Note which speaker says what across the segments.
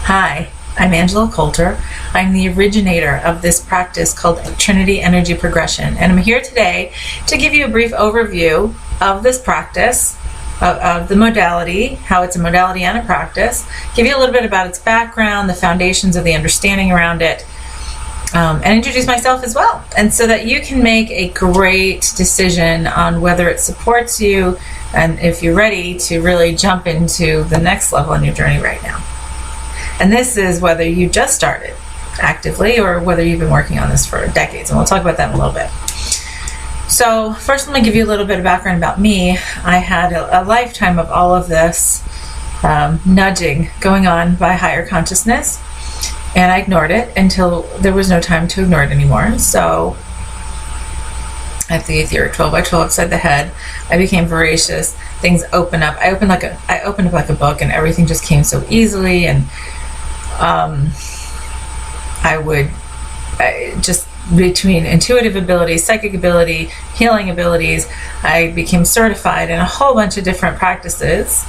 Speaker 1: Hi, I'm Angela Coulter. I'm the originator of this practice called Trinity Energy Progression, and I'm here today to give you a brief overview of this practice, of the modality, how it's a modality and a practice, give you a little bit about its background, the foundations of the understanding around it, and introduce myself as well, and so that you can make a great decision on whether it supports you and if you're ready to really jump into the next level in your journey right now. And this is whether you just started actively or whether you've been working on this for decades, and we'll talk about that in a little bit. So first, let me give you a little bit of background about me. I had a lifetime of all of this nudging going on by higher consciousness, and I ignored it until there was no time to ignore it anymore. So at the etheric 12 by 12 upside the head, I became voracious. Things open up. I opened up like a book, and everything just came so easily. And between intuitive abilities, psychic ability, healing abilities, I became certified in a whole bunch of different practices,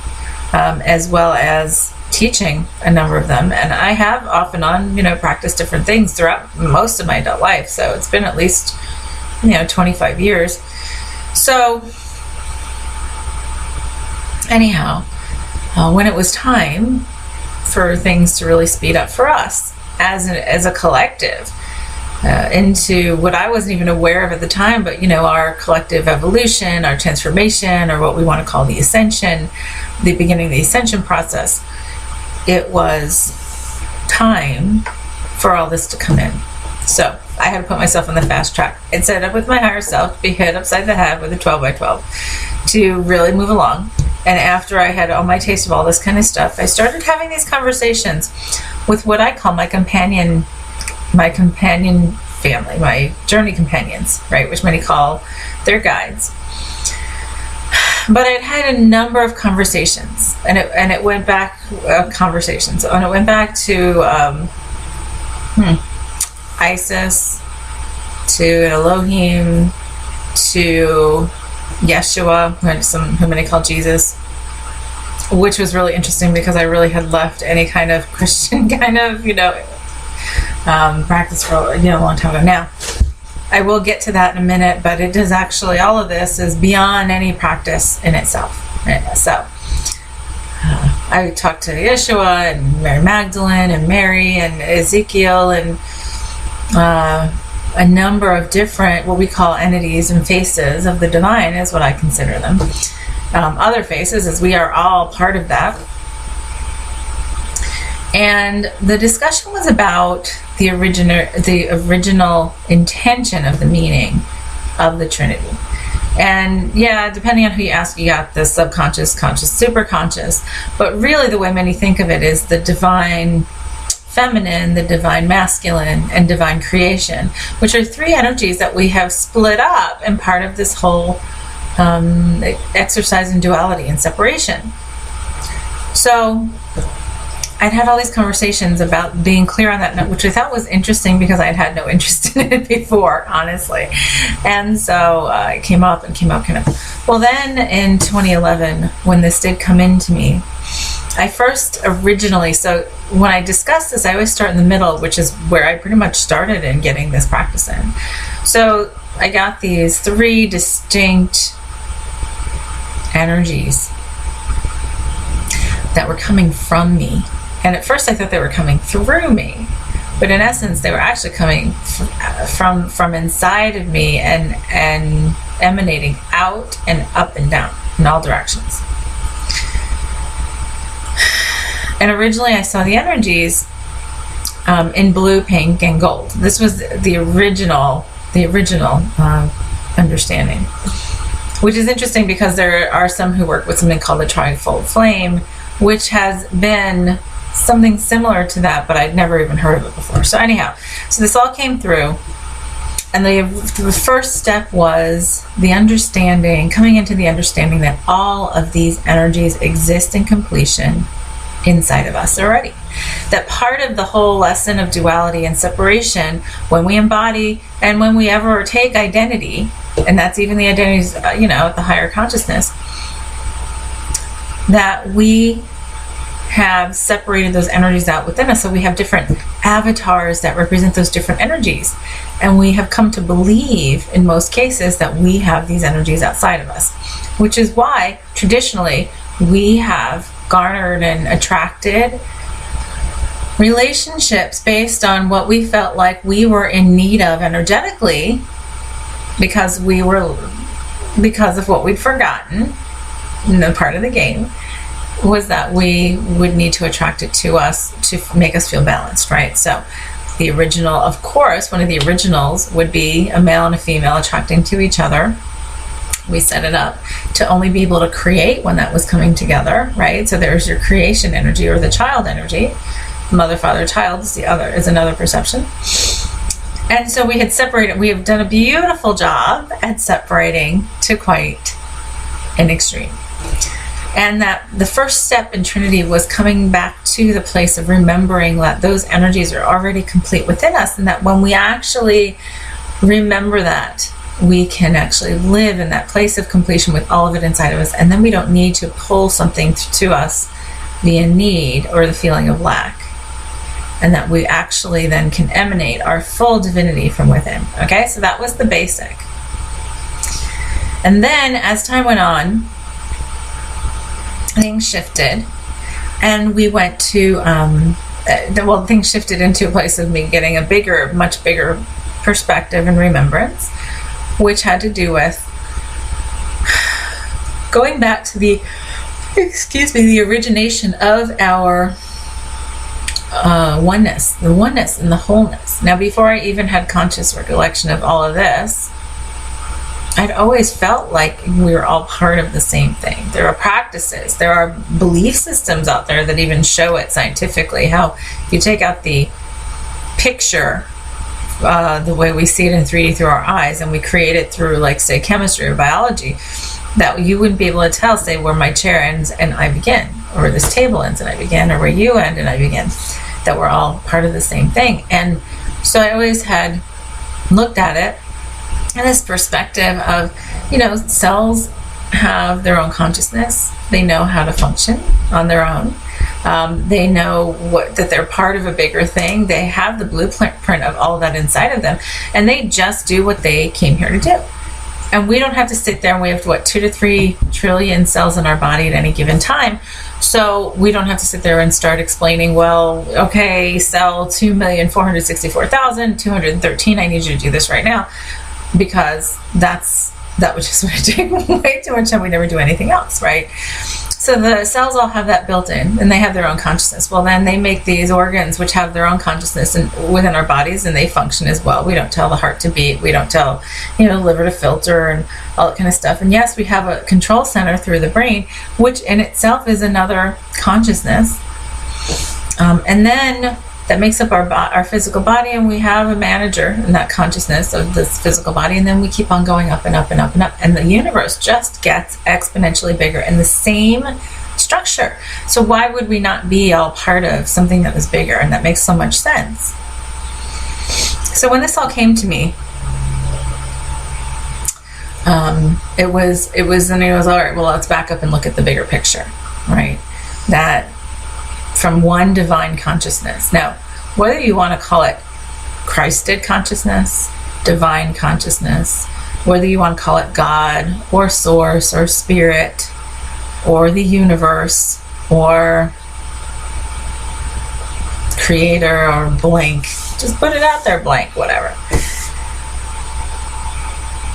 Speaker 1: as well as teaching a number of them. And I have off and on, practiced different things throughout most of my adult life. So it's been at least, 25 years. So anyhow, when it was time for things to really speed up for us as a collective, into what I wasn't even aware of at the time, but our collective evolution, our transformation, or what we want to call the ascension, the beginning of the ascension process, it was time for all this to come in. So I had to put myself on the fast track and set up with my higher self to be hit upside the head with a 12 by 12 to really move along. And after I had all my taste of all this kind of stuff, I started having these conversations with what I call my companion family, my journey companions, right, which many call their guides. But I'd had a number of conversations, and it went back to Isis, to Elohim, to Yeshua, who many call Jesus, which was really interesting because I really had left any kind of Christian kind of practice for a long time ago. Now, I will get to that in a minute, but it is actually, all of this is beyond any practice in itself. So I talked to Yeshua and Mary Magdalene and Mary and Ezekiel and a number of different, what we call entities and faces of the divine is what I consider them. Other faces, as we are all part of that. And the discussion was about the original intention of the meaning of the Trinity. And yeah, depending on who you ask, you got the subconscious, conscious, superconscious. But really the way many think of it is the divine feminine, the divine masculine, and divine creation, which are three energies that we have split up and part of this whole exercise in duality and separation. So I'd had all these conversations about being clear on that, which I thought was interesting because I'd had no interest in it before, honestly. And so it came up. Well, then in 2011, when this did come into me, I first originally, so when I discuss this, I always start in the middle, which is where I pretty much started in getting this practice in. So I got these three distinct energies that were coming from me. And at first I thought they were coming through me, but in essence they were actually coming from inside of me and emanating out and up and down in all directions. And originally I saw the energies in blue, pink, and gold. This was the original understanding, which is interesting because there are some who work with something called the trifold flame, which has been something similar to that, but I'd never even heard of it before. So anyhow, so this all came through, and the first step was coming into the understanding that all of these energies exist in completion inside of us already. That part of the whole lesson of duality and separation, when we embody and when we ever take identity, and that's even the identities, at the higher consciousness, that we have separated those energies out within us. So we have different avatars that represent those different energies. And we have come to believe, in most cases, that we have these energies outside of us, which is why traditionally we have garnered and attracted relationships based on what we felt like we were in need of energetically, because of what we'd forgotten. No, part of the game was that we would need to attract it to us to make us feel balanced, right? So the original, of course, one of the originals would be a male and a female attracting to each other. We set it up to only be able to create when that was coming together, right? So there's your creation energy, or the child energy. Mother, father, child is another perception. And so we had separated. We have done a beautiful job at separating to quite an extreme. And that the first step in Trinity was coming back to the place of remembering that those energies are already complete within us, and that when we actually remember that, we can actually live in that place of completion with all of it inside of us, and then we don't need to pull something to us via need or the feeling of lack, and that we actually then can emanate our full divinity from within. Okay, so that was the basic. And then as time went on, things shifted, and we went to things shifted into a place of me getting a much bigger perspective and remembrance, which had to do with going back to the origination of our oneness, the oneness and the wholeness. Now, before I even had conscious recollection of all of this, I'd always felt like we were all part of the same thing. There are practices, there are belief systems out there that even show it scientifically, how if you take out the picture, the way we see it in 3D through our eyes, and we create it through, like, say, chemistry or biology, that you wouldn't be able to tell, say, where my chair ends and I begin, or where this table ends and I begin, or where you end and I begin, that we're all part of the same thing. And so I always had looked at it in this perspective of, cells have their own consciousness. They know how to function on their own. They know that they're part of a bigger thing. They have the blueprint of all of that inside of them, and they just do what they came here to do. And we don't have to sit there, and we have 2 to 3 trillion cells in our body at any given time. So we don't have to sit there and start explaining, well, okay, cell 2,464,213, I need you to do this right now, because that would just take way too much time. We never do anything else, right? So the cells all have that built in, and they have their own consciousness. Well, then they make these organs which have their own consciousness within our bodies, and they function as well. We don't tell the heart to beat. We don't tell, the liver to filter and all that kind of stuff. And yes, we have a control center through the brain, which in itself is another consciousness. And then that makes up our physical body, and we have a manager in that consciousness of this physical body, and then we keep on going up and up and up and up, and the universe just gets exponentially bigger in the same structure. So why would we not be all part of something that was bigger? And that makes so much sense. So when this all came to me, it was all right, well, let's back up and look at the bigger picture, right? That from one divine consciousness. Now, whether you want to call it Christed consciousness, divine consciousness, whether you want to call it God or source or spirit or the universe or creator or blank, just put it out there, blank, whatever.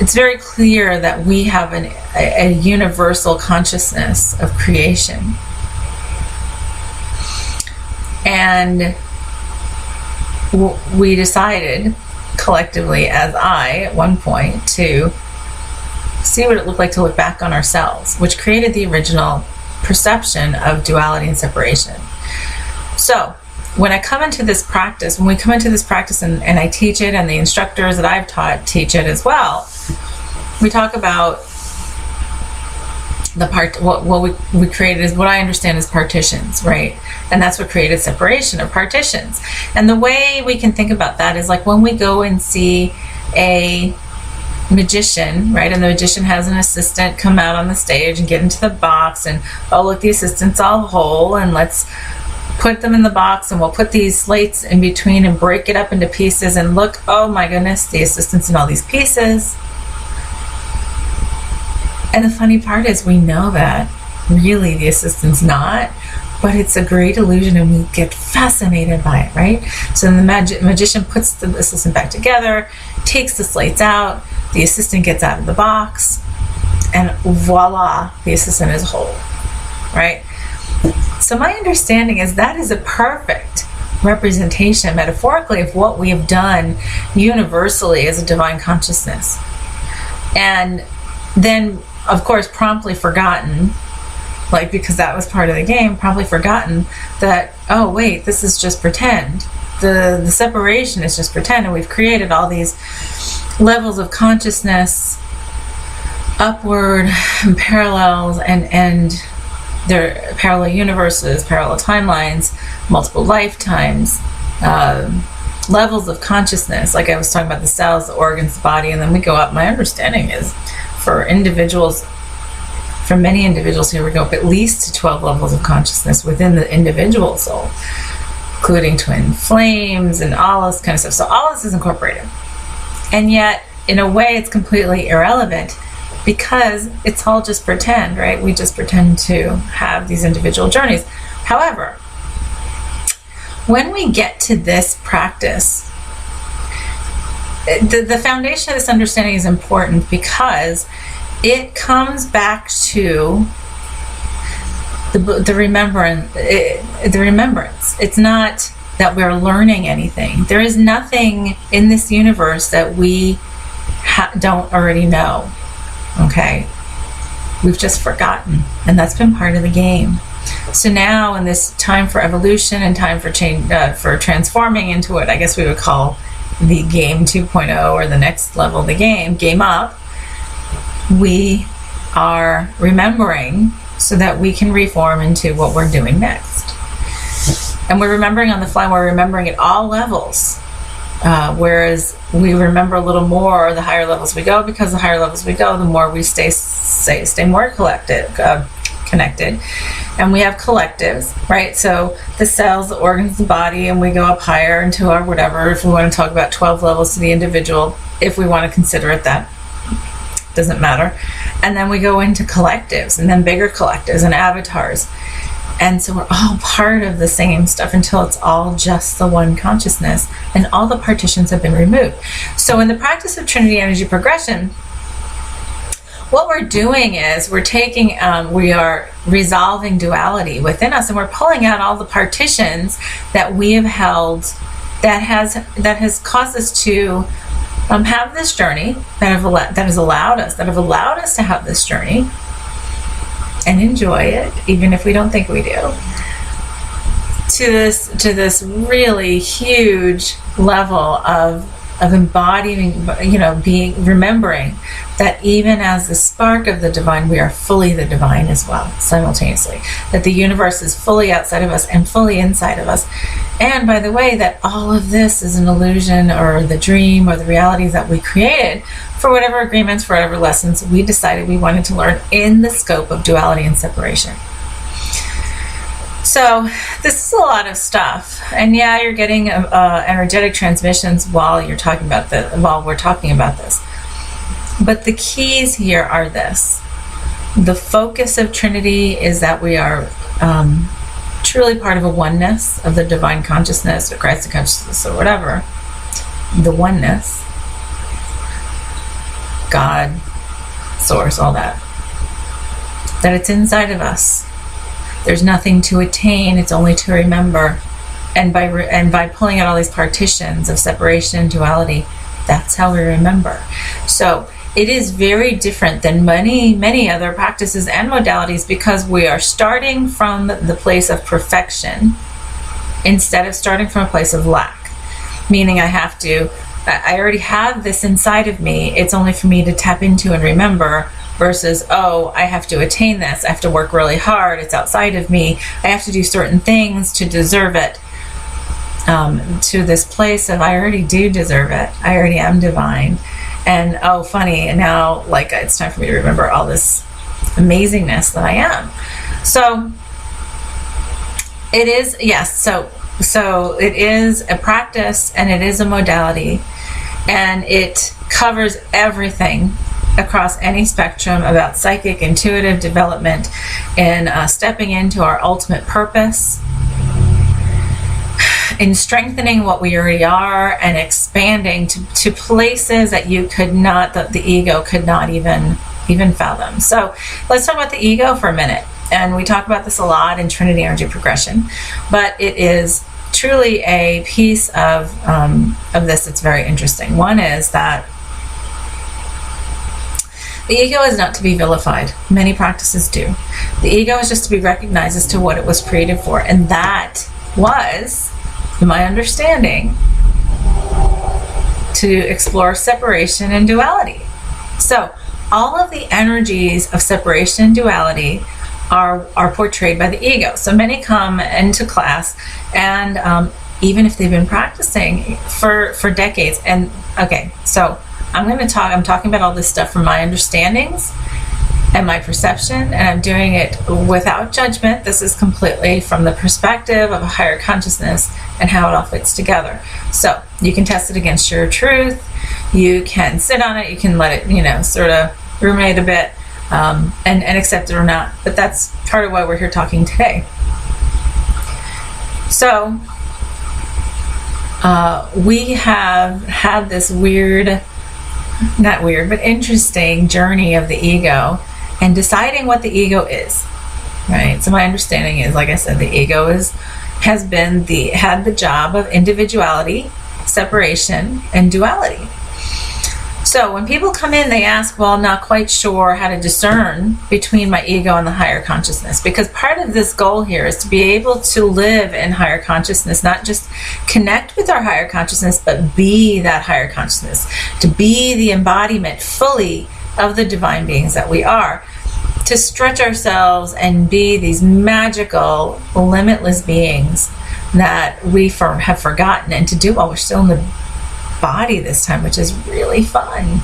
Speaker 1: It's very clear that we have a universal consciousness of creation. And we decided collectively, as at one point, to see what it looked like to look back on ourselves, which created the original perception of duality and separation. So when we come into this practice, and I teach it, and the instructors that I've taught teach it as well, we talk about what we created is what I understand as partitions, right? And that's what created separation, or partitions. And the way we can think about that is like when we go and see a magician, right? And the magician has an assistant come out on the stage and get into the box, and oh, look, the assistant's all whole, and let's put them in the box, and we'll put these slates in between and break it up into pieces, and look, oh my goodness, the assistant's in all these pieces. And the funny part is, we know that really the assistant's not, but it's a great illusion, and we get fascinated by it, right? So then the magician puts the assistant back together, takes the slates out, the assistant gets out of the box, and voila, the assistant is whole, right? So my understanding is that is a perfect representation, metaphorically, of what we have done universally as a divine consciousness. And then, of course, promptly forgotten, like, because that was part of the game, probably forgotten that, oh wait, this is just pretend. The separation is just pretend, and we've created all these levels of consciousness, upward and parallels, and they're parallel universes, parallel timelines, multiple lifetimes, levels of consciousness. Like I was talking about the cells, the organs, the body, and then we go up. My understanding is for many individuals here, we go up at least to 12 levels of consciousness within the individual soul, including twin flames and all this kind of stuff. So all this is incorporated. And yet, in a way, it's completely irrelevant, because it's all just pretend, right? We just pretend to have these individual journeys. However, when we get to this practice, the foundation of this understanding is important, because it comes back to the remembrance. It's not that we're learning anything. There is nothing in this universe that we don't already know. Okay, we've just forgotten, and that's been part of the game. So now, in this time for evolution and time for change, for transforming into what I guess we would call the game 2.0, or the next level of the game up, we are remembering so that we can reform into what we're doing next. And we're remembering on the fly. We're remembering at all levels. Whereas we remember a little more the higher levels we go, because the higher levels we go, the more we stay more connected. And we have collectives, right? So the cells, the organs, the body, and we go up higher into our whatever, if we want to talk about 12 levels to the individual, if we want to consider it that, doesn't matter. And then we go into collectives, and then bigger collectives and avatars. And so we're all part of the same stuff until it's all just the one consciousness, and all the partitions have been removed. So in the practice of Trinity Energy Progression, what we're doing is we're taking, we are resolving duality within us, and we're pulling out all the partitions that we have held, that has caused us to have this journey, that have allowed us to have this journey and enjoy it, even if we don't think we do, to this really huge level of embodying, remembering that even as the spark of the divine, we are fully the divine as well, simultaneously. That the universe is fully outside of us and fully inside of us. And by the way, that all of this is an illusion, or the dream, or the reality that we created for whatever agreements, for whatever lessons we decided we wanted to learn in the scope of duality and separation. So this is a lot of stuff, and yeah, you're getting energetic transmissions while we're talking about this. But the keys here are this: the focus of Trinity is that we are truly part of a oneness of the divine consciousness, or Christ consciousness, or whatever. The oneness, God, Source, all that. That it's inside of us. There's nothing to attain, it's only to remember. And by pulling out all these partitions of separation and duality, that's how we remember. So it is very different than many other practices and modalities, because we are starting from the place of perfection instead of starting from a place of lack. Meaning I already have this inside of me, it's only for me to tap into and remember, versus, oh, I have to attain this, I have to work really hard, it's outside of me, I have to do certain things to deserve it. To this place of, I already do deserve it, I already am divine. And oh, funny, and now like it's time for me to remember all this amazingness that I am. So it is, yes, so it is a practice and it is a modality, and it covers everything across any spectrum about psychic, intuitive development, and stepping into our ultimate purpose, in strengthening what we already are, and expanding to places that you could not, that the ego could not even fathom. So let's talk about the ego for a minute. And we talk about this a lot in Trinity Energy Progression, but it is truly a piece of this that's very interesting. One is that the ego is not to be vilified. Many practices do. The ego is just to be recognized as to what it was created for, and that was, in my understanding, to explore separation and duality. So all of the energies of separation and duality are portrayed by the ego. So many come into class, and even if they've been practicing for decades, and okay, so I'm talking about all this stuff from my understandings and my perception, and I'm doing it without judgment. This is completely from the perspective of a higher consciousness and how it all fits together. So you can test it against your truth, you can sit on it, you can let it, sort of ruminate a bit, and accept it or not. But that's part of why we're here talking today. So we have had this not weird, but interesting journey of the ego and deciding what the ego is, right? So my understanding is, like I said, the ego had the job of individuality, separation, and duality. So when people come in, they ask, well, I'm not quite sure how to discern between my ego and the higher consciousness, because part of this goal here is to be able to live in higher consciousness, not just connect with our higher consciousness, but be that higher consciousness, to be the embodiment fully of the divine beings that we are, to stretch ourselves and be these magical, limitless beings that we have forgotten, and to do while we're still in the body this time, which is really fun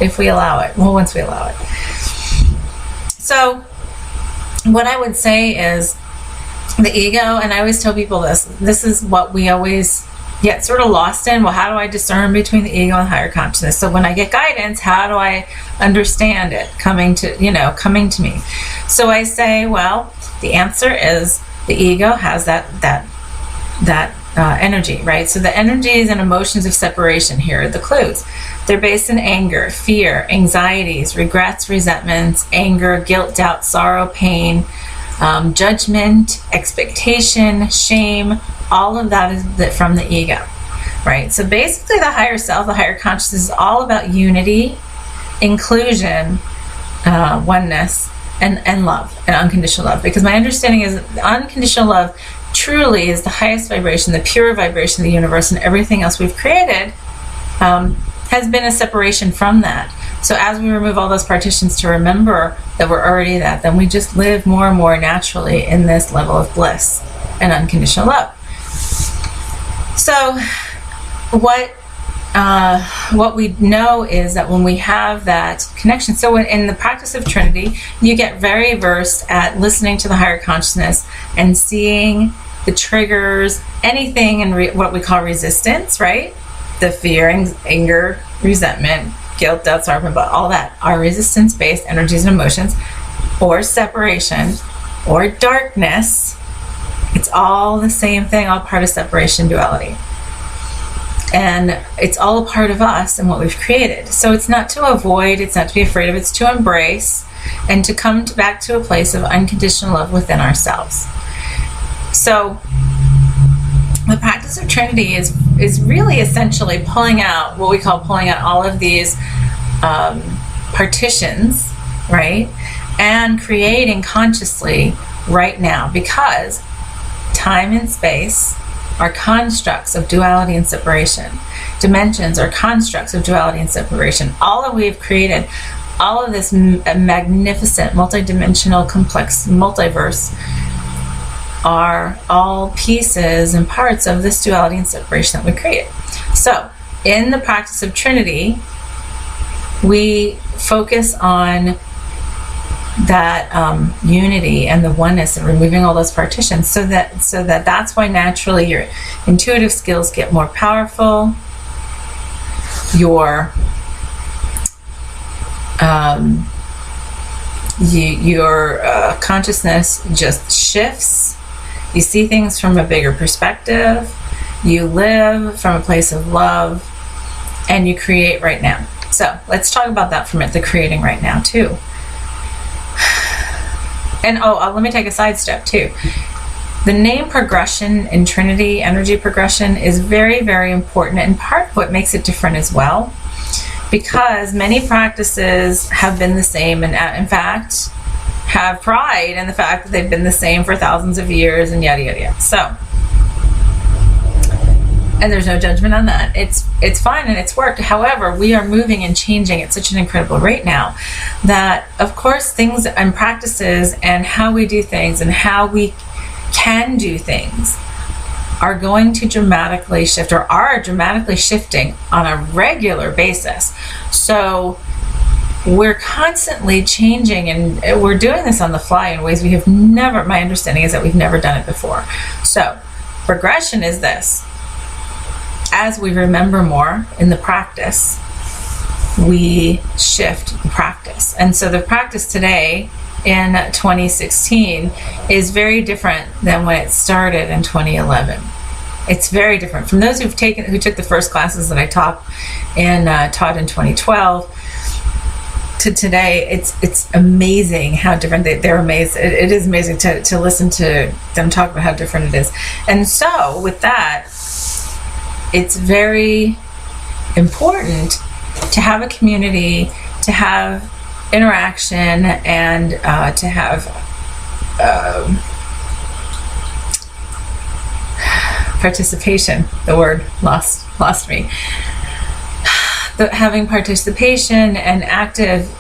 Speaker 1: if we allow it. Well, once we allow it. So what I would say is the ego, and I always tell people this is what we always get sort of lost in. Well, how do I discern between the ego and higher consciousness? So when I get guidance, how do I understand it coming to me? So I say, well, the answer is the ego has that energy, right? So the energies and emotions of separation, here are the clues. They're based in anger, fear, anxieties, regrets, resentments, anger, guilt, doubt, sorrow, pain, judgment, expectation, shame. All of that is from the ego, right? So basically the higher self, the higher consciousness, is all about unity, inclusion, oneness, and love, and unconditional love. Because my understanding is unconditional love truly is the highest vibration, the pure vibration of the universe, and everything else we've created has been a separation from that. So as we remove all those partitions to remember that we're already that, then we just live more and more naturally in this level of bliss and unconditional love. So what we know is that when we have that connection, so in the practice of Trinity, you get very versed at listening to the higher consciousness and seeing the triggers, anything in what we call resistance, right? The fear, anger, resentment, guilt, doubt, sorrow, but all that are resistance-based energies and emotions, or separation, or darkness. It's all the same thing, all part of separation duality. And it's all a part of us and what we've created. So it's not to avoid, it's not to be afraid of, it's to embrace and to come back to a place of unconditional love within ourselves. So the practice of Trinity is really essentially pulling out all of these partitions, right? And creating consciously right now, because time and space are constructs of duality and separation. Dimensions are constructs of duality and separation. All that we have created, all of this magnificent, multidimensional, complex multiverse, are all pieces and parts of this duality and separation that we created. So, in the practice of Trinity, we focus on that unity and the oneness and removing all those partitions, so that's why naturally your intuitive skills get more powerful, your consciousness just shifts. You see things from a bigger perspective, you live from a place of love, and you create right now. So let's talk about that for a minute, the creating right now too. And let me take a side step too. The name progression in Trinity Energy Progression is very, very important, and part of what makes it different as well, because many practices have been the same, and in fact have pride in the fact that they've been the same for thousands of years, and yada yada yada. So, and there's no judgment on that. It's fine and it's worked. However, we are moving and changing at such an incredible rate now that, of course, things and practices and how we do things and how we can do things are going to dramatically shift, or are dramatically shifting on a regular basis. So we're constantly changing, and we're doing this on the fly in ways we have never, my understanding is that we've never done it before. So progression is this: as we remember more in the practice, we shift the practice. And so the practice today in 2016 is very different than when it started in 2011. It's very different. From those who took the first classes that I taught in 2012 to today, it's amazing how different they're amazed. It is amazing to listen to them talk about how different it is. And so with that, it's very important to have a community, to have interaction, and to have participation. The word lost me. Having participation and active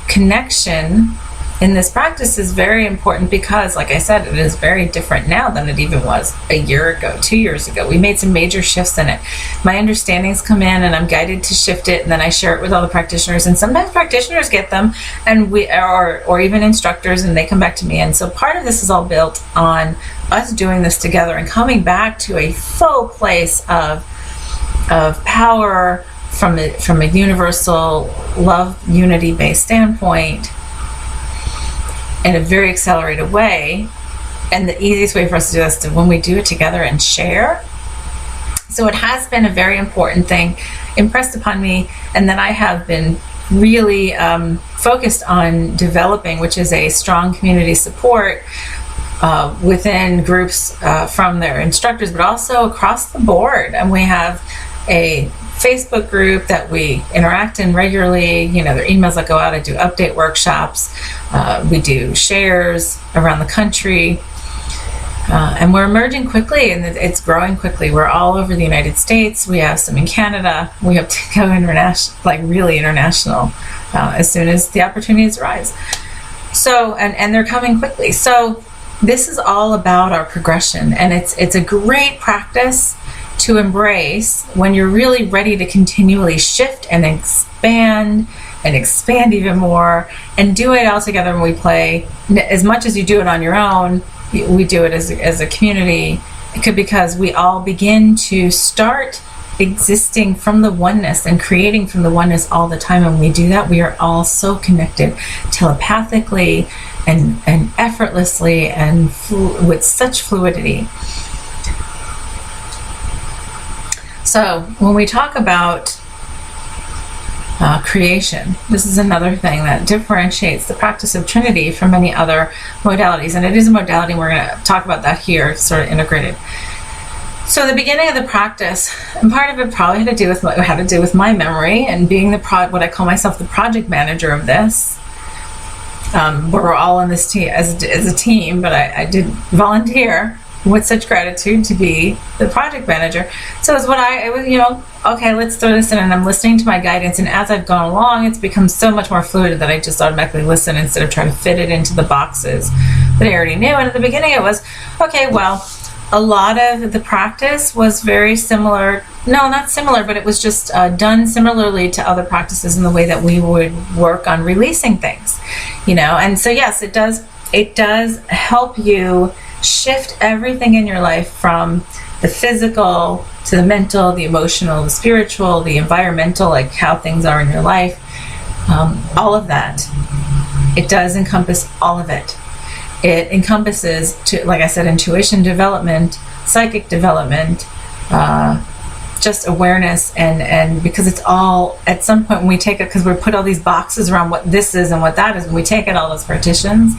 Speaker 1: connection in this practice is very important, because, like I said, it is very different now than it even was a year ago, 2 years ago. We made some major shifts in it. My understandings come in, and I'm guided to shift it, and then I share it with all the practitioners, and sometimes practitioners get them, and or even instructors, and they come back to me. And so part of this is all built on us doing this together and coming back to a full place of power from a universal love, unity-based standpoint, in a very accelerated way. And the easiest way for us to do this is when we do it together and share. So it has been a very important thing impressed upon me, and that I have been really focused on developing, which is a strong community support within groups from their instructors, but also across the board. And we have a Facebook group that we interact in regularly. There are emails that go out. I do update workshops. We do shares around the country. And we're emerging quickly, and it's growing quickly. We're all over the United States. We have some in Canada. We hope to go international, like really international, as soon as the opportunities arise. So, and they're coming quickly. So this is all about our progression, and it's a great practice to embrace when you're really ready to continually shift and expand even more, and do it all together when we play. As much as you do it on your own, we do it as a community, because we all begin to start existing from the oneness and creating from the oneness all the time. And when we do that, we are all so connected telepathically and effortlessly and with such fluidity. So when we talk about creation, this is another thing that differentiates the practice of Trinity from many other modalities. And it is a modality, and we're going to talk about that here, sort of integrated. So the beginning of the practice, and part of it probably had to do with my memory and being what I call myself the project manager of this. We're all in this team as a team, but I did volunteer with such gratitude to be the project manager. So it was okay, let's throw this in, and I'm listening to my guidance, and as I've gone along, it's become so much more fluid that I just automatically listen instead of trying to fit it into the boxes that I already knew. And at the beginning it was, okay, well, a lot of the practice was very similar. No, not similar, but it was just done similarly to other practices in the way that we would work on releasing things, And so, yes, it does help you shift everything in your life from the physical to the mental, the emotional, the spiritual, the environmental, like how things are in your life, all of that. It does encompass all of it. It encompasses, like I said, intuition development, psychic development, just awareness, and because it's all, at some point when we take it, because we put all these boxes around what this is and what that is, when we take it, all those partitions,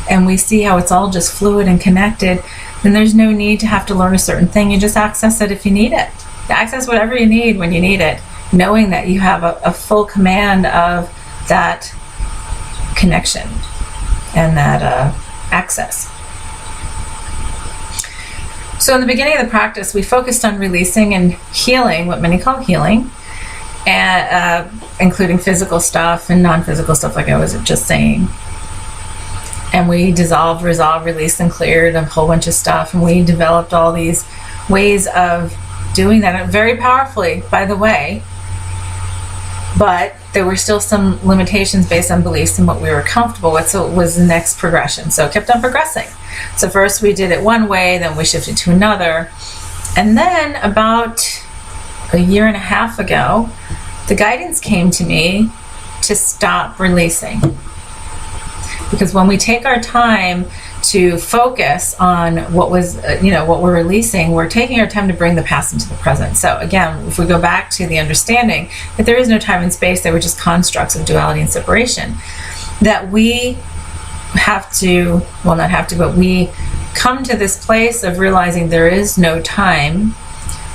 Speaker 1: and we see how it's all just fluid and connected, then there's no need to have to learn a certain thing. You just access it if you need it. Access whatever you need when you need it, knowing that you have a full command of that connection and that access. So in the beginning of the practice, we focused on releasing and healing, what many call healing, and including physical stuff and non-physical stuff, like I was just saying. And we dissolved, resolved, released, and cleared a whole bunch of stuff. And we developed all these ways of doing that, very powerfully, by the way. But there were still some limitations based on beliefs and what we were comfortable with, so it was the next progression. So it kept on progressing. So first we did it one way, then we shifted to another. And then about a year and a half ago, the guidance came to me to stop releasing. Because when we take our time to focus on what was, what we're releasing, we're taking our time to bring the past into the present. So again, if we go back to the understanding that there is no time and space, they were just constructs of duality and separation, that we have to, well, not have to, but we come to this place of realizing there is no time.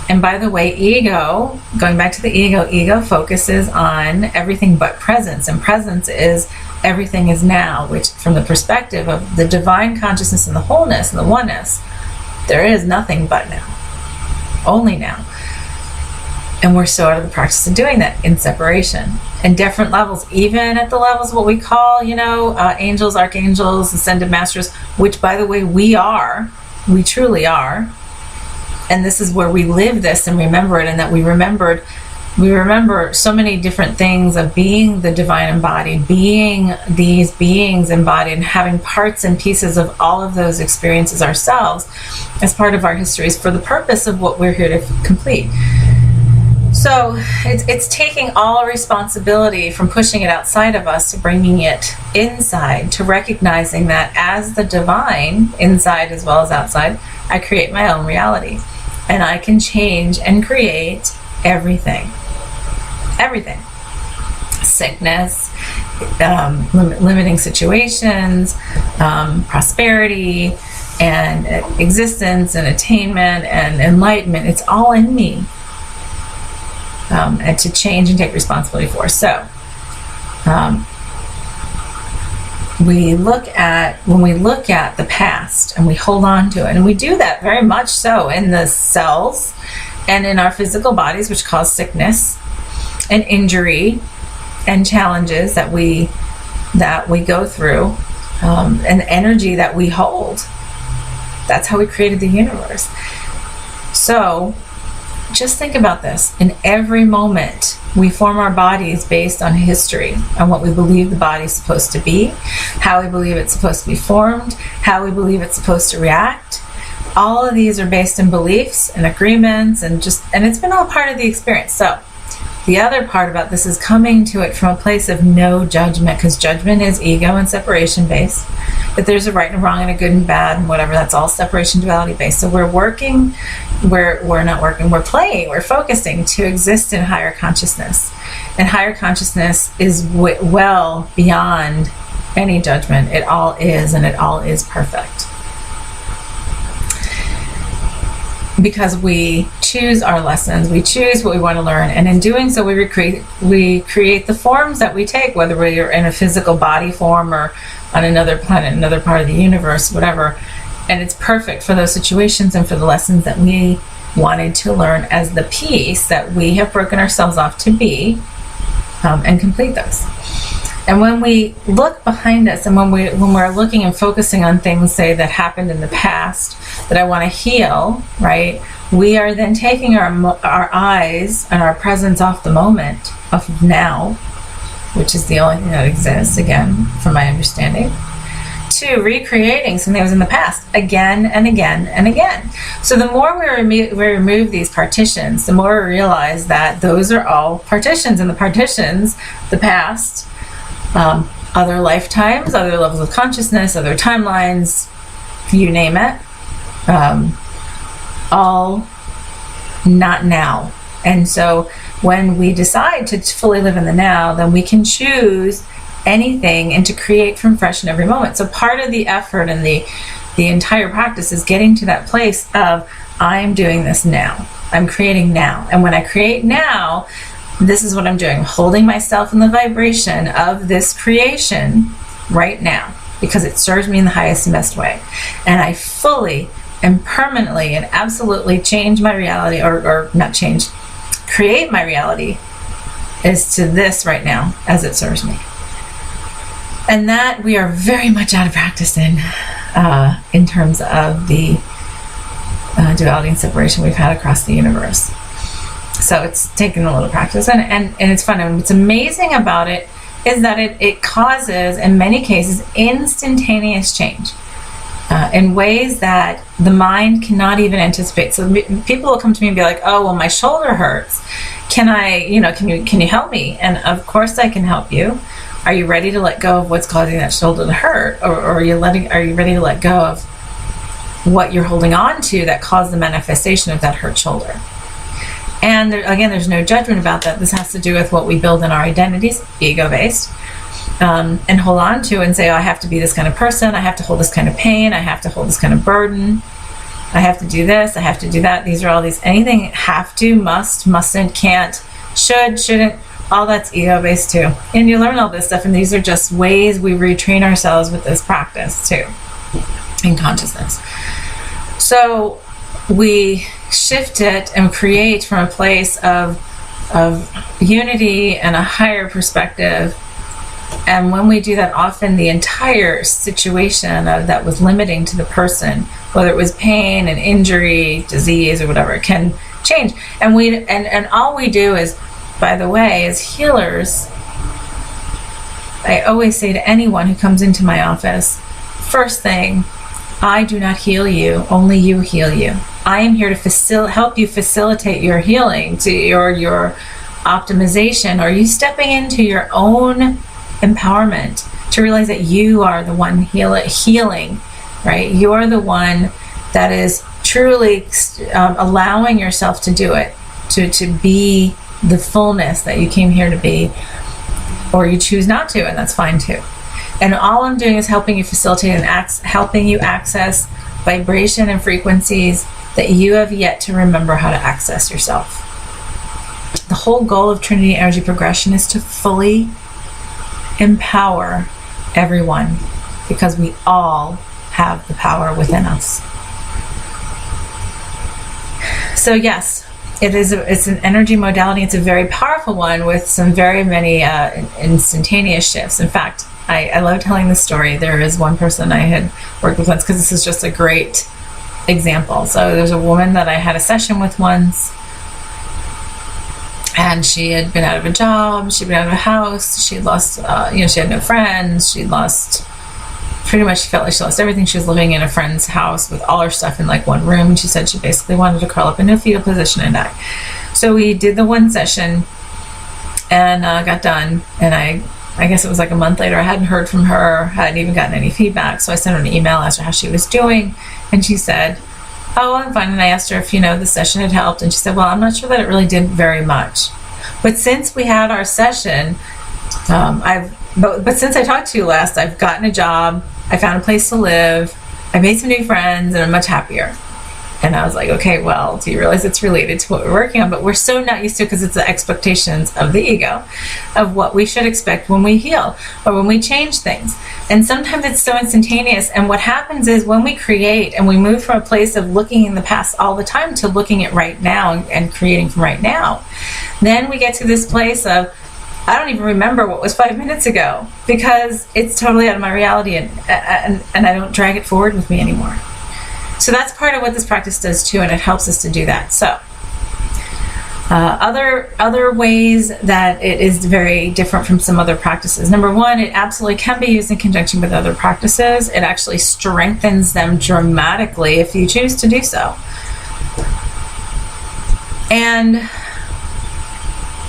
Speaker 1: And by the way, ego, going back to the ego focuses on everything but presence, and presence is everything is now, which from the perspective of the divine consciousness and the wholeness and the oneness, there is nothing but now, only now. And we're so out of the practice of doing that in separation, in different levels, even at the levels of what we call, angels, archangels, ascended masters, which by the way, we truly are. And this is where we live this and remember it, and that we remember so many different things of being the divine embodied, being these beings embodied, and having parts and pieces of all of those experiences ourselves as part of our histories for the purpose of what we're here to complete. So it's taking all responsibility from pushing it outside of us to bringing it inside, to recognizing that as the divine, inside as well as outside, I create my own reality. And I can change and create everything. Everything. Sickness, limiting situations, prosperity, and existence, and attainment, and enlightenment. It's all in me. And to change and take responsibility for. So, when we look at the past and we hold on to it, and we do that very much so in the cells and in our physical bodies, which cause sickness and injury and challenges that we go through, and the energy that we hold. That's how we created the universe. So just think about this. In every moment, we form our bodies based on history, on what we believe the body is supposed to be, how we believe it's supposed to be formed, how we believe it's supposed to react. All of these are based in beliefs and agreements, and it's been all part of the experience. So the other part about this is coming to it from a place of no judgment, because judgment is ego and separation based. That there's a right and a wrong and a good and bad and whatever. That's all separation duality based. So we're playing, we're focusing to exist in higher consciousness. And higher consciousness is well beyond any judgment. It all is, and it all is perfect. Because we choose our lessons, we choose what we want to learn, and in doing so we create the forms that we take, whether we're in a physical body form or on another planet, another part of the universe, whatever. And it's perfect for those situations and for the lessons that we wanted to learn as the piece that we have broken ourselves off to be, and complete those. And when we look behind us, and when we're looking and focusing on things, say, that happened in the past that I want to heal, right? We are then taking our eyes and our presence off the moment, off of now, which is the only thing that exists, again, from my understanding, to recreating something that was in the past again and again and again. So the more we remove these partitions, the more we realize that those are all partitions, and the partitions, the past, other lifetimes, other levels of consciousness, other timelines, you name it, all not now. And so when we decide to fully live in the now, then we can choose anything and to create from fresh in every moment. So part of the effort and the entire practice is getting to that place of, I'm doing this now. I'm creating now. And when I create now, this is what I'm doing. I'm holding myself in the vibration of this creation right now, because it serves me in the highest and best way. And I fully and permanently and absolutely change my reality, or not change, create my reality as to this right now as it serves me. And that we are very much out of practice in terms of the duality and separation we've had across the universe. So it's taken a little practice, and it's fun. And what's amazing about it is that it causes, in many cases, instantaneous change in ways that the mind cannot even anticipate. So people will come to me and be like, "Oh, well, my shoulder hurts. Can you help me?" And of course, I can help you. Are you ready to let go of what's causing that shoulder to hurt, or are you ready to let go of what you're holding on to that caused the manifestation of that hurt shoulder? And again, there's no judgment about that. This has to do with what we build in our identities, ego-based, and hold on to and say, oh, I have to be this kind of person. I have to hold this kind of pain. I have to hold this kind of burden. I have to do this. I have to do that. These are all these, anything have to, must, mustn't, can't, should, shouldn't, all that's ego-based too. And you learn all this stuff, and these are just ways we retrain ourselves with this practice too, in consciousness. So we shift it and create from a place of unity and a higher perspective. And when we do that, often the entire situation that was limiting to the person, whether it was pain and injury, disease, or whatever, can change. And all we do is, by the way, as healers, I always say to anyone who comes into my office, first thing, I do not heal you, only you heal you. I am here to help you facilitate your healing, to your optimization, or you stepping into your own empowerment to realize that you are the one healing, right? You're the one that is truly allowing yourself to do it, to be the fullness that you came here to be, or you choose not to, and that's fine too. And all I'm doing is helping you facilitate and helping you access vibration and frequencies that you have yet to remember how to access yourself. The whole goal of Trinity Energy Progression is to fully empower everyone, because we all have the power within us. So yes, it's an energy modality. It's a very powerful one with some very many instantaneous shifts. In fact, I love telling this story. There is one person I had worked with once, because this is just a great example. So there's a woman that I had a session with once, and she had been out of a job, she'd been out of a house, she'd lost, she had no friends, she felt like she lost everything. She was living in a friend's house with all her stuff in like one room, and she said she basically wanted to curl up into a fetal position and die. So we did the one session, and got done, and I guess it was like a month later, I hadn't heard from her, hadn't even gotten any feedback, so I sent her an email, asked her how she was doing, and she said, oh, I'm fine. And I asked her if, the session had helped, and she said, well, I'm not sure that it really did very much. But since we had our session, but since I talked to you last, I've gotten a job, I found a place to live, I made some new friends, and I'm much happier. And I was like, okay, well, do you realize it's related to what we're working on? But we're so not used to it, because it's the expectations of the ego of what we should expect when we heal or when we change things. And sometimes it's so instantaneous. And what happens is, when we create and we move from a place of looking in the past all the time to looking at right now and creating from right now, then we get to this place of I don't even remember what was 5 minutes ago because it's totally out of my reality, and I don't drag it forward with me anymore. So that's part of what this practice does too, and it helps us to do that. So other ways that it is very different from some other practices. Number one, it absolutely can be used in conjunction with other practices. It actually strengthens them dramatically if you choose to do so. And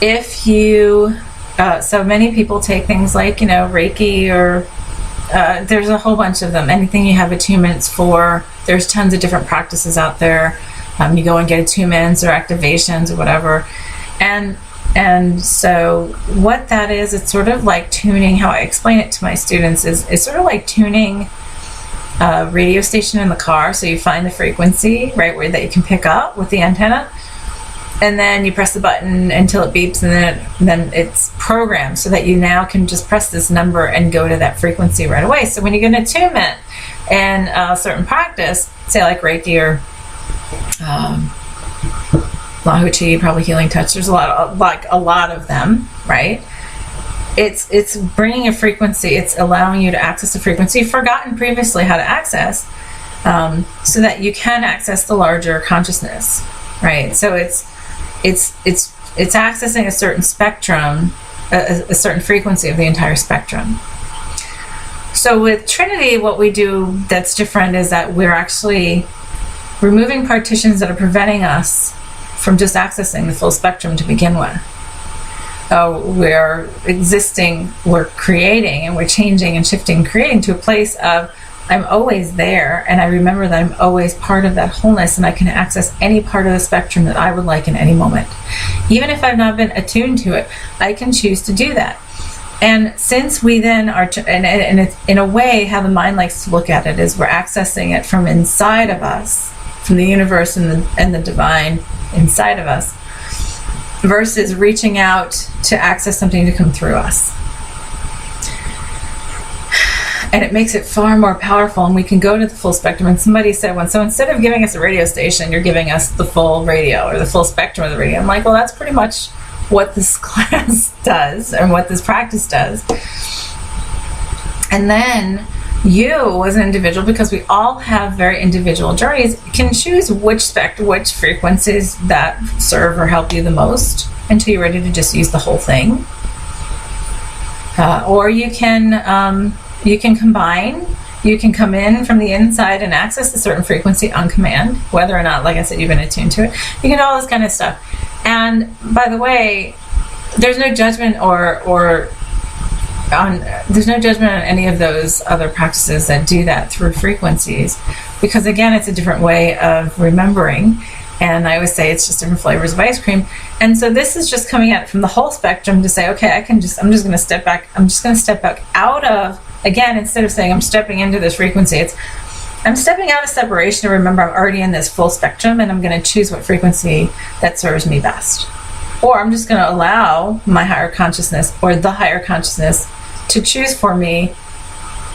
Speaker 1: if you, so many people take things like, Reiki, or there's a whole bunch of them. Anything you have attunements for, there's tons of different practices out there. You go and get attunements or activations or whatever. And so what that is, it's sort of like tuning. How I explain it to my students is it's sort of like tuning a radio station in the car. So you find the frequency, right, where that you can pick up with the antenna. And then you press the button until it beeps, and then it's programmed so that you now can just press this number and go to that frequency right away. So when you get an attunement in a certain practice, say like Reiki or Lahu Chi, probably healing touch, there's a lot of them, right? It's bringing a frequency. It's allowing you to access a frequency you've forgotten previously how to access, so that you can access the larger consciousness, right? So it's accessing a certain spectrum, a certain frequency of the entire spectrum. So with Trinity, what we do that's different is that we're actually removing partitions that are preventing us from just accessing the full spectrum to begin with. We're creating, and we're changing and shifting, creating to a place of I'm always there, and I remember that I'm always part of that wholeness, and I can access any part of the spectrum that I would like in any moment. Even if I've not been attuned to it, I can choose to do that. And since we then are, and it's, in a way, how the mind likes to look at it is we're accessing it from inside of us, from the universe and the divine inside of us, versus reaching out to access something to come through us. And it makes it far more powerful, and we can go to the full spectrum. And somebody said once, so instead of giving us a radio station, you're giving us the full radio or the full spectrum of the radio. I'm like, well, that's pretty much what this class does and what this practice does. And then you, as an individual, because we all have very individual journeys, can choose which frequencies that serve or help you the most until you're ready to just use the whole thing. Or you can combine. You can come in from the inside and access a certain frequency on command, whether or not, like I said, you've been attuned to it. You can do all this kind of stuff. And by the way, there's no judgment there's no judgment on any of those other practices that do that through frequencies, because again, it's a different way of remembering. And I always say it's just different flavors of ice cream. And so this is just coming at it from the whole spectrum to say, okay, I'm just going to step back. I'm just going to step back out of, again, instead of saying I'm stepping into this frequency, I'm stepping out of separation to remember I'm already in this full spectrum, and I'm going to choose what frequency that serves me best. Or I'm just going to allow my higher consciousness or the higher consciousness to choose for me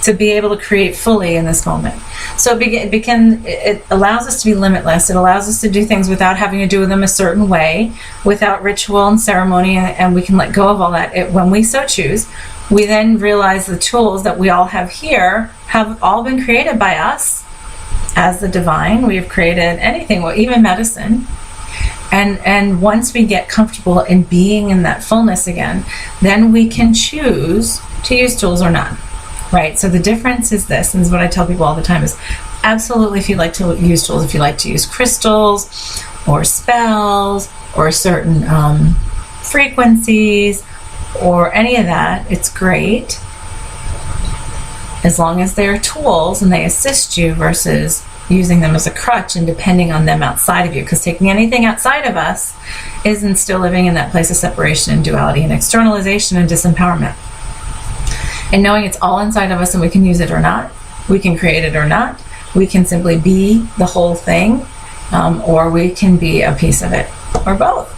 Speaker 1: to be able to create fully in this moment. So it allows us to be limitless. It allows us to do things without having to do them a certain way, without ritual and ceremony, and we can let go of all that. When we so choose, we then realize the tools that we all have here have all been created by us as the divine. We have created anything, well, even medicine. And once we get comfortable in being in that fullness again, then we can choose to use tools or not. Right? So the difference is this, and this is what I tell people all the time, is absolutely if you like to use tools, if you like to use crystals or spells or certain frequencies or any of that, it's great as long as they're tools and they assist you versus using them as a crutch and depending on them outside of you, because taking anything outside of us isn't still living in that place of separation and duality and externalization and disempowerment. And knowing it's all inside of us and we can use it or not, we can create it or not, we can simply be the whole thing, or we can be a piece of it, or both.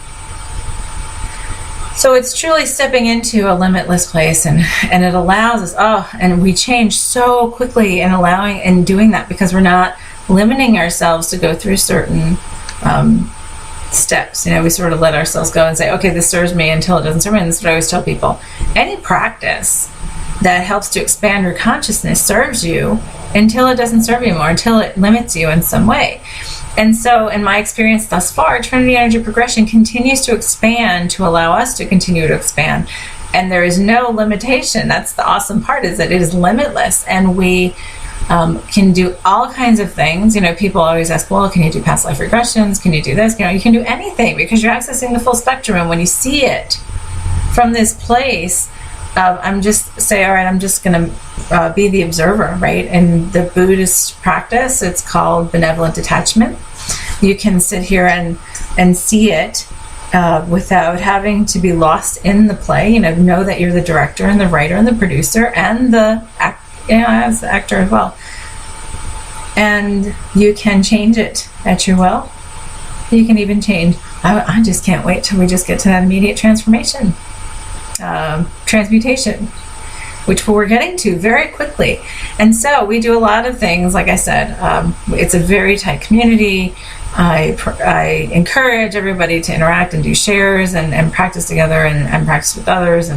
Speaker 1: So it's truly stepping into a limitless place, and it allows us, and we change so quickly in allowing and doing that, because we're not limiting ourselves to go through certain steps. We sort of let ourselves go and say, okay, this serves me until it doesn't serve me. And this is what I always tell people. Any practice that helps to expand your consciousness serves you until it doesn't serve you anymore, until it limits you in some way. And so in my experience thus far, Trinity Energy Progression continues to expand to allow us to continue to expand. And there is no limitation. That's the awesome part, is that it is limitless. And we can do all kinds of things. People always ask, well, can you do past life regressions? Can you do this? You can do anything, because you're accessing the full spectrum. And when you see it from this place of, I'm just going to be the observer, right? In the Buddhist practice, it's called benevolent detachment. You can sit here and see it without having to be lost in the play. Know that you're the director and the writer and the producer and the as the actor as well. And you can change it at your will. You can even change. I just can't wait till we just get to that immediate transformation, transmutation, which we're getting to very quickly. And so we do a lot of things. Like I said, it's a very tight community. I encourage everybody to interact and do shares and practice together and practice with others.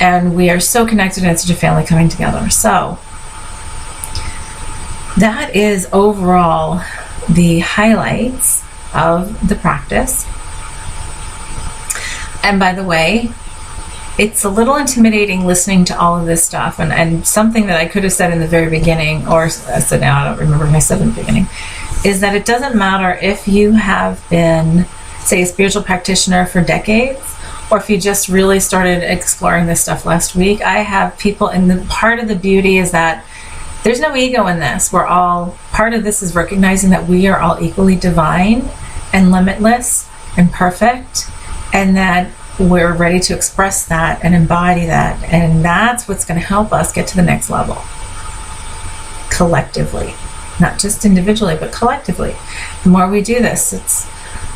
Speaker 1: And we are so connected, and it's such a family coming together. So that is overall the highlights of the practice. And by the way, it's a little intimidating listening to all of this stuff. And something that I could have said in the very beginning, or I said now, I don't remember if I said in the beginning, is that it doesn't matter if you have been, say, a spiritual practitioner for decades, or if you just really started exploring this stuff last week. I have people, and the part of the beauty is that there's no ego in this. We're all, part of this is recognizing that we are all equally divine and limitless and perfect, and that we're ready to express that and embody that. And that's what's going to help us get to the next level collectively, not just individually, but collectively. The more we do this, it's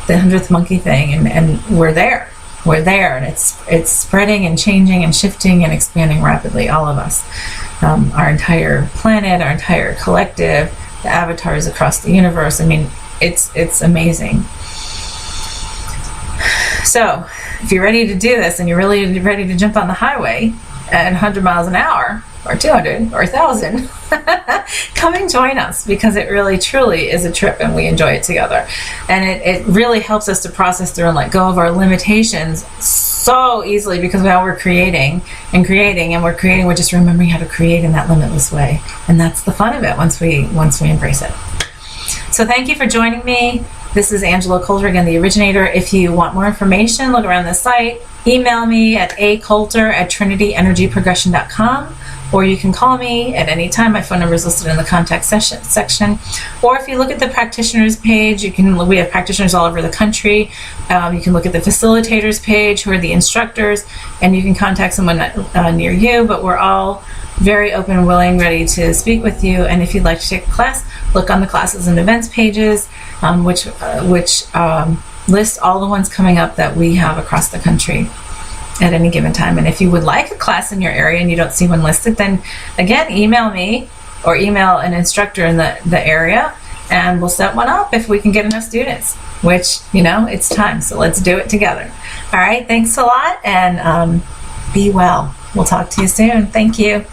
Speaker 1: the 100th monkey thing, and we're there. We're there, and it's spreading and changing and shifting and expanding rapidly, all of us. Our entire planet, our entire collective, the avatars across the universe. I mean, it's amazing. So, if you're ready to do this and you're really ready to jump on the highway at 100 miles an hour, or 200, or 1,000, come and join us, because it really, truly is a trip, and we enjoy it together. And it really helps us to process through and let go of our limitations so easily, because while we're creating, we're just remembering how to create in that limitless way. And that's the fun of it once we embrace it. So thank you for joining me. This is Angela Coulter, again, the originator. If you want more information, look around the site. Email me at acoulter@trinityenergyprogression.com, or you can call me at any time. My phone number is listed in the contact section. Or if you look at the practitioners page, we have practitioners all over the country. You can look at the facilitators page, who are the instructors, and you can contact someone near you. But we're all very open, willing, ready to speak with you. And if you'd like to take a class, look on the classes and events pages, which list all the ones coming up that we have across the country at any given time. And if you would like a class in your area and you don't see one listed, then again, email me or email an instructor in the area, and we'll set one up if we can get enough students, which, it's time. So let's do it together. All right. Thanks a lot, and be well. We'll talk to you soon. Thank you.